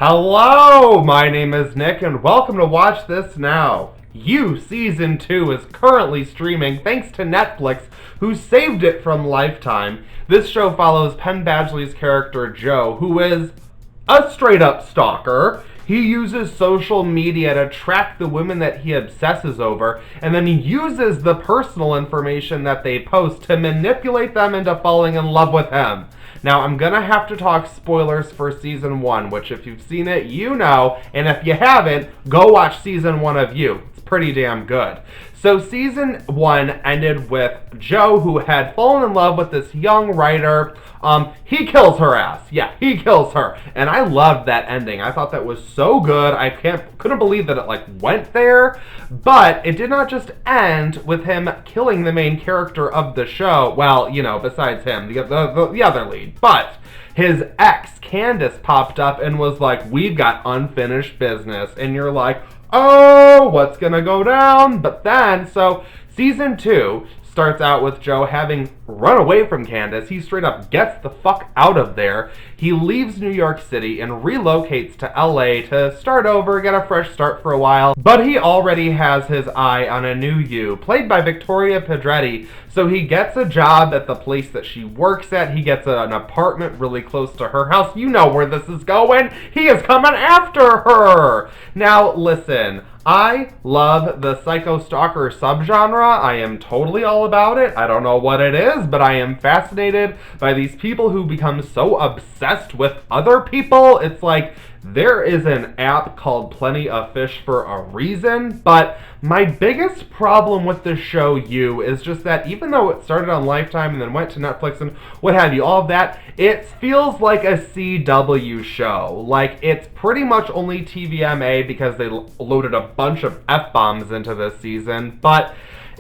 Hello, my name is Nick, and welcome to Watch This Now. You Season 2 is currently streaming thanks to Netflix, who saved it from Lifetime. This show follows Penn Badgley's character Joe, who is a straight-up stalker. He uses social media to track the women that he obsesses over, and then he uses the personal information that they post to manipulate them into falling in love with him. Now, I'm going to have to talk spoilers for Season 1, which if you've seen it, you know, and if you haven't, go watch Season 1 of You. It's pretty damn good. So Season 1 ended with Joe, who had fallen in love with this young writer. He kills her ass. Yeah, he kills her. And I loved that ending. I thought that was so good. I couldn't believe that it went there. But it did not just end with him killing the main character of the show. Well, you know, besides him, the other lead. But his ex, Candace, popped up and was like, "We've got unfinished business." And you're like, oh, what's gonna go down? But then, so Season 2 starts out with Joe having run away from Candace. He straight up gets the fuck out of there. He leaves New York City and relocates to LA to start over, get a fresh start for a while. But he already has his eye on a new you, played by Victoria Pedretti. So he gets a job at the place that she works at. He gets an apartment really close to her house. You know where this is going. He is coming after her. Now, listen. I love the psycho stalker subgenre. I am totally all about it. I don't know what it is, but I am fascinated by these people who become so obsessed with other people. It's like there is an app called Plenty of Fish for a reason, but my biggest problem with the show You is just that even though it started on Lifetime and then went to Netflix and what have you, all of that, it feels like a CW show. Like, it's pretty much only TVMA because they loaded a bunch of F-bombs into this season, but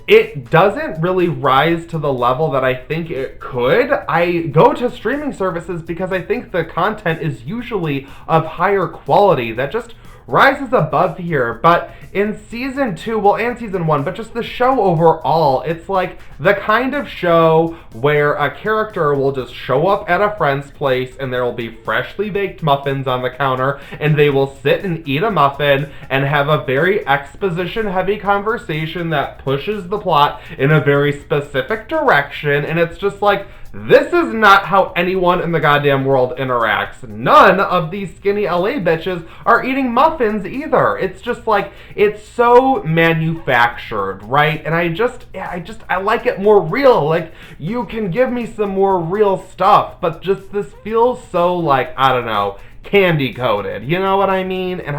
it doesn't really rise to the level that I think it could. I go to streaming services because I think the content is usually of higher quality that just rises above here. But in Season 2, well, and Season 1, but just the show overall, it's like the kind of show where a character will just show up at a friend's place and there will be freshly baked muffins on the counter and they will sit and eat a muffin and have a very exposition-heavy conversation that pushes the plot in a very specific direction, and it's just like, this is not how anyone in the goddamn world interacts. None of these skinny LA bitches are eating muffins either. It's just like, it's so manufactured, right? And I like it more real. Like, you can give me some more real stuff, but just this feels so like, I don't know, candy coated. You know what I mean? And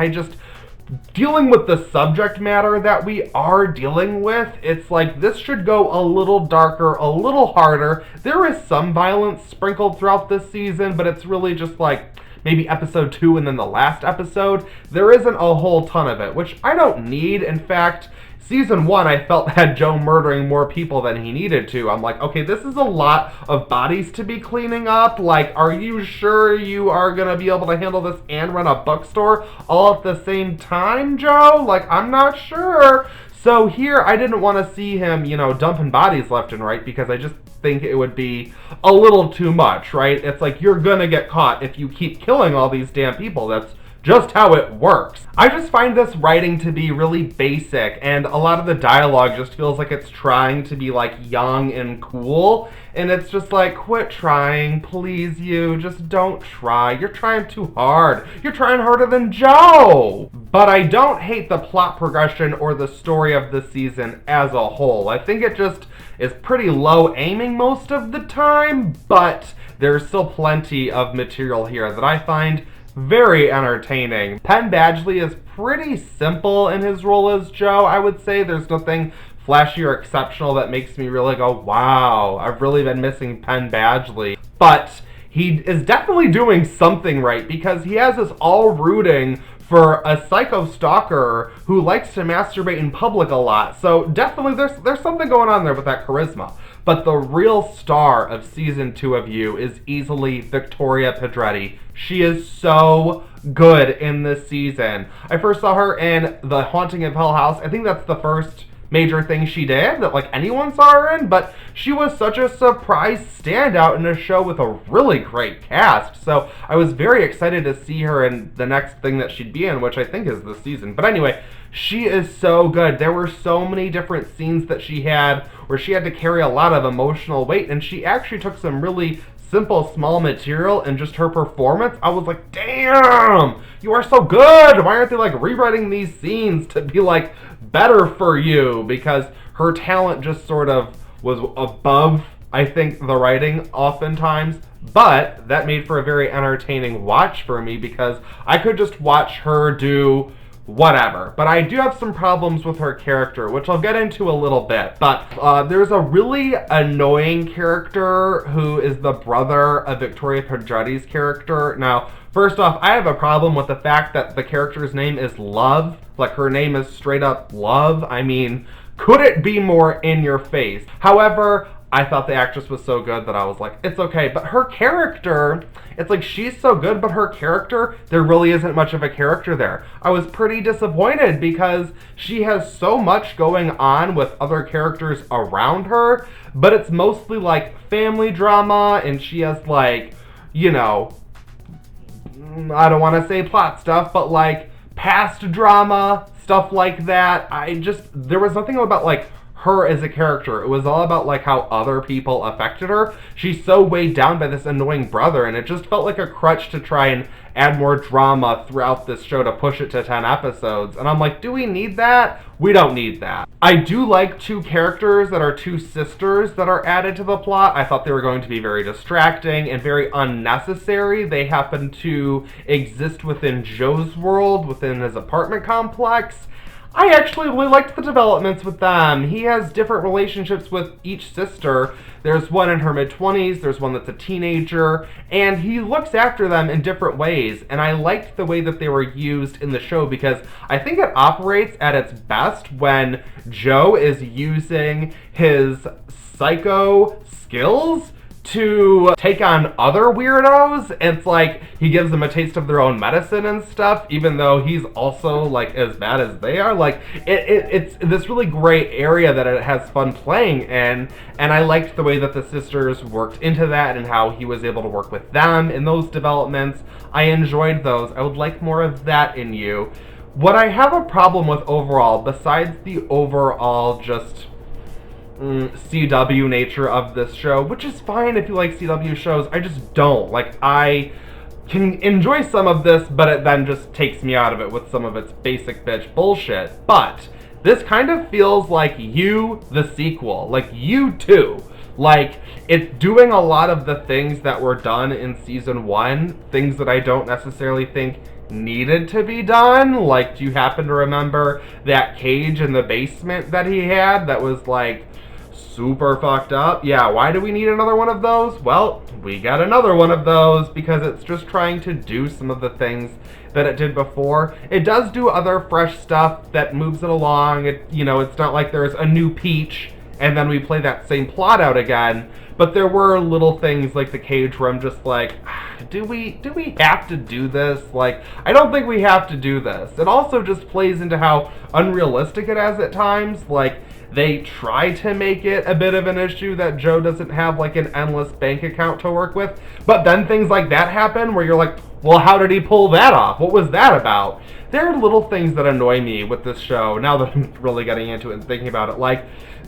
dealing with the subject matter that we are dealing with, it's like this should go a little darker, a little harder. There is some violence sprinkled throughout this season, but it's really just like maybe episode 2 and then the last episode. There isn't a whole ton of it, which I don't need. In fact, Season 1, I felt had Joe murdering more people than he needed to. I'm like, okay, this is a lot of bodies to be cleaning up. Like, are you sure you are going to be able to handle this and run a bookstore all at the same time, Joe? Like, I'm not sure. So here, I didn't want to see him, dumping bodies left and right because I just think it would be a little too much, right? It's like, you're going to get caught if you keep killing all these damn people. That's just how it works. I just find this writing to be really basic, and a lot of the dialogue just feels like it's trying to be like young and cool, and it's just like, quit trying, please, you just don't try. You're trying too hard. You're trying harder than Joe. But I don't hate the plot progression or the story of the season as a whole. I think it just is pretty low aiming most of the time, but there's still plenty of material here that I find very entertaining. Penn Badgley is pretty simple in his role as Joe, I would say. There's nothing flashy or exceptional that makes me really go, wow, I've really been missing Penn Badgley. But he is definitely doing something right because he has us all rooting for a psycho stalker who likes to masturbate in public a lot. So definitely there's something going on there with that charisma. But the real star of Season 2 of You is easily Victoria Pedretti. She is so good in this season. I first saw her in The Haunting of Hill House. I think that's the first major things she did that like anyone saw her in, but she was such a surprise standout in a show with a really great cast. So I was very excited to see her in the next thing that she'd be in, which I think is this season. But anyway, she is so good. There were so many different scenes that she had where she had to carry a lot of emotional weight, and she actually took some really simple, small material, and just her performance, I was like, damn, you are so good. Why aren't they like rewriting these scenes to be like better for you? Because her talent just sort of was above, I think, the writing oftentimes. But that made for a very entertaining watch for me because I could just watch her do whatever. But I do have some problems with her character, which I'll get into a little bit. But there's a really annoying character who is the brother of Victoria Pedretti's character. Now, first off, I have a problem with the fact that the character's name is Love. Like, her name is straight up Love. I mean, could it be more in your face? However, I thought the actress was so good that I was like, it's okay. But her character, it's like she's so good, but her character, there really isn't much of a character there. I was pretty disappointed because she has so much going on with other characters around her, but it's mostly like family drama, and she has like, you know, I don't want to say plot stuff, but like past drama, stuff like that. There was nothing about like her as a character. It was all about like how other people affected her. She's so weighed down by this annoying brother, and it just felt like a crutch to try and add more drama throughout this show to push it to 10 episodes. And I'm like, do we need that? We don't need that. I do like two characters that are two sisters that are added to the plot. I thought they were going to be very distracting and very unnecessary. They happen to exist within Joe's world, within his apartment complex. I actually really liked the developments with them. He has different relationships with each sister. There's one in her mid-20s, there's one that's a teenager, and he looks after them in different ways. And I liked the way that they were used in the show because I think it operates at its best when Joe is using his psycho skills to take on other weirdos. It's like he gives them a taste of their own medicine and stuff, even though he's also like as bad as they are. Like it's this really gray area that it has fun playing in, and I liked the way that the sisters worked into that and how he was able to work with them in those developments. I enjoyed those. I would like more of that in you. What I have a problem with overall, besides the overall just CW nature of this show, which is fine if you like CW shows, I just don't. Like, I can enjoy some of this, but it then just takes me out of it with some of its basic bitch bullshit. But this kind of feels like You, the sequel. Like, You Too. Like, it's doing a lot of the things that were done in season 1, things that I don't necessarily think needed to be done. Like, do you happen to remember that cage in the basement that he had that was like super fucked up? Yeah, why do we need another one of those? Well, we got another one of those because it's just trying to do some of the things that it did before. It does do other fresh stuff that moves it along. It's not like there's a new Peach and then we play that same plot out again. But there were little things like the cage where I'm just like, do we have to do this? Like, I don't think we have to do this. It also just plays into how unrealistic it is at times. Like, they try to make it a bit of an issue that Joe doesn't have like an endless bank account to work with. But then things like that happen where you're like, well, how did he pull that off? What was that about? There are little things that annoy me with this show now that I'm really getting into it and thinking about it. Like,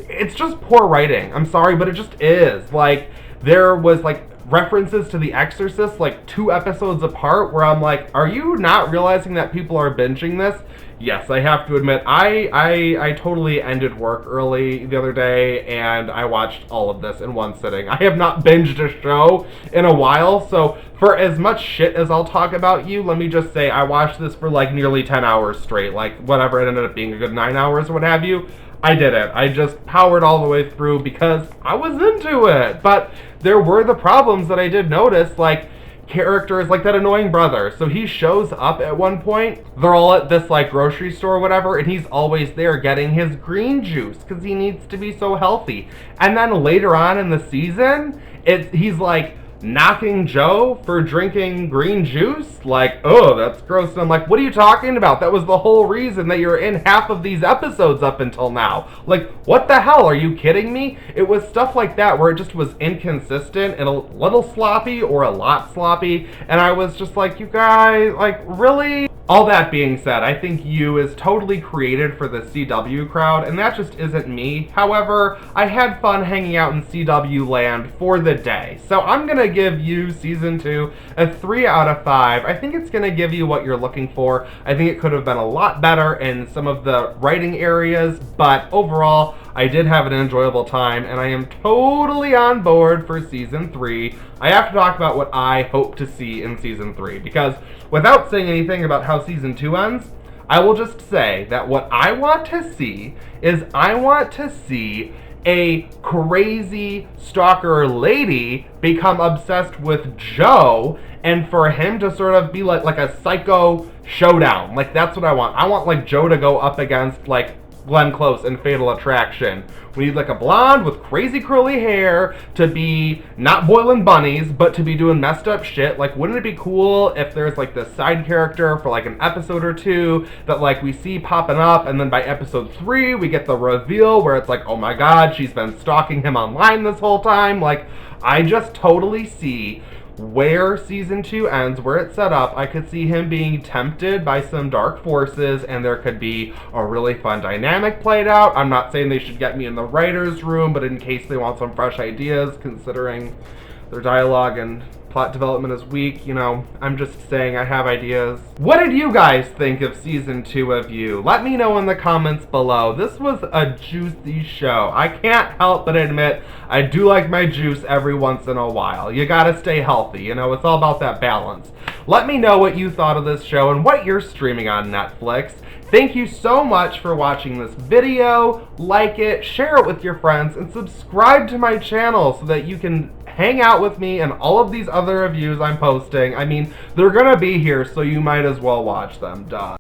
it's just poor writing. I'm sorry, but it just is. Like, there was like references to The Exorcist like 2 episodes apart where I'm like, are you not realizing that people are binging this? Yes, I have to admit, I totally ended work early the other day and I watched all of this in one sitting. I have not binged a show in a while, so for as much shit as I'll talk about You, let me just say I watched this for like nearly 10 hours straight, like whatever, it ended up being a good 9 hours or what have you. I did it. I just powered all the way through because I was into it. But there were the problems that I did notice, like characters like that annoying brother. So he shows up at one point, they're all at this like grocery store or whatever, and he's always there getting his green juice because he needs to be so healthy. And then later on in the season, he's like knocking Joe for drinking green juice? Like, oh, that's gross. And I'm like, what are you talking about? That was the whole reason that you're in half of these episodes up until now. Like, what the hell? Are you kidding me? It was stuff like that where it just was inconsistent and a little sloppy or a lot sloppy. And I was just like, you guys, like, really? All that being said, I think You is totally created for the CW crowd, and that just isn't me. However, I had fun hanging out in CW land for the day. So I'm gonna give You Season 2 a 3 out of 5. I think it's gonna give you what you're looking for. I think it could have been a lot better in some of the writing areas, but overall, I did have an enjoyable time, and I am totally on board for Season 3. I have to talk about what I hope to see in Season 3, because without saying anything about how Season 2 ends, I will just say that what I want to see is I want to see a crazy stalker lady become obsessed with Joe, and for him to sort of be like a psycho showdown. Like, that's what I want. I want, like, Joe to go up against, like, Glenn Close in Fatal Attraction. We need like a blonde with crazy curly hair to be not boiling bunnies, but to be doing messed up shit. Like, wouldn't it be cool if there's like this side character for like an episode or two that like we see popping up, and then by episode 3 we get the reveal where it's like, oh my god, she's been stalking him online this whole time. Like, I just totally see where Season 2 ends, where it's set up. I could see him being tempted by some dark forces, and there could be a really fun dynamic played out. I'm not saying they should get me in the writer's room, but in case they want some fresh ideas, considering their dialogue and plot development is weak, you know, I'm just saying I have ideas. What did you guys think of Season 2 of You? Let me know in the comments below. This was a juicy show. I can't help but admit I do like my juice every once in a while. You gotta stay healthy, you know, it's all about that balance. Let me know what you thought of this show and what you're streaming on Netflix. Thank you so much for watching this video. Like it, share it with your friends, and subscribe to my channel so that you can hang out with me and all of these other reviews I'm posting. I mean, they're gonna be here, so you might as well watch them. Duh.